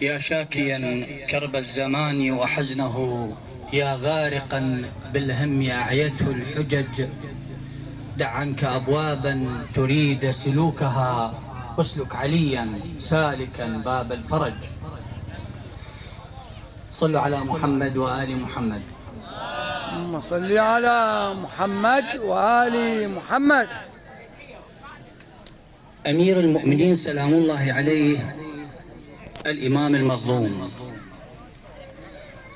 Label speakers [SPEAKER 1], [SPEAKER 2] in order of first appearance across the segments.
[SPEAKER 1] يا شاكيا كرب الزمان وحزنه، يا غارقا بالهم أعيته الحجج، دع عنك أبوابا تريد سلوكها، واسلك عليا سالكا باب الفرج. صلوا على محمد وآل محمد.
[SPEAKER 2] اللهم صل على محمد وآل محمد.
[SPEAKER 1] أمير المؤمنين سلام الله عليه الإمام المظلوم،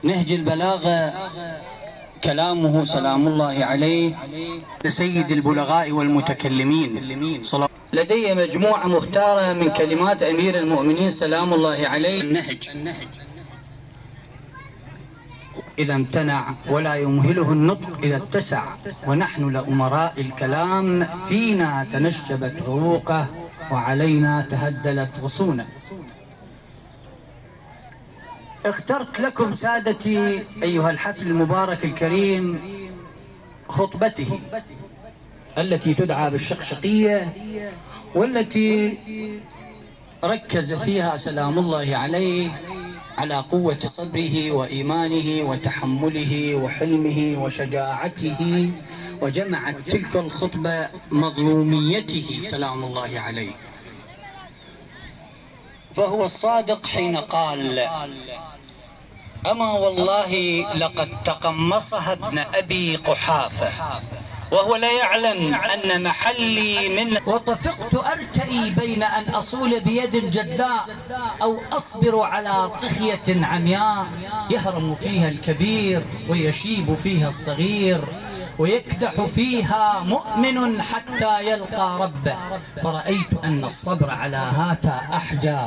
[SPEAKER 1] نهج البلاغة كلامه سلام الله عليه لسيد البلغاء والمتكلمين. لدي مجموعة مختارة من كلمات أمير المؤمنين سلام الله عليه. النهج إذا امتنع ولا يمهله النطق إذا اتسع، ونحن لأمراء الكلام فينا تنشبت عروقه وعلينا تهدلت غصونه. اخترت لكم سادتي أيها الحفل المبارك الكريم خطبته التي تدعى بالشقشقية، والتي ركز فيها سلام الله عليه على قوة صبره وإيمانه وتحمله وحلمه وشجاعته، وجمعت تلك الخطبة مظلوميته سلام الله عليه. فهو الصادق حين قال: أما والله لقد تقمصها ابن أبي قحافة وهو لا يعلم أن محلي من، وطفقت أرتئي بين أن أصول بيد جداء أو أصبر على طخية عمياء، يهرم فيها الكبير ويشيب فيها الصغير، ويكدح فيها مؤمن حتى يلقى ربه. فرأيت أن الصبر على هاتا أحجى،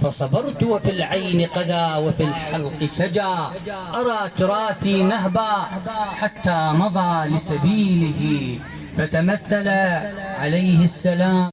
[SPEAKER 1] فصبرت وفي العين قذى وفي الحلق فجى، أرى تراثي نهبا حتى مضى لسبيله فتمثل عليه السلام.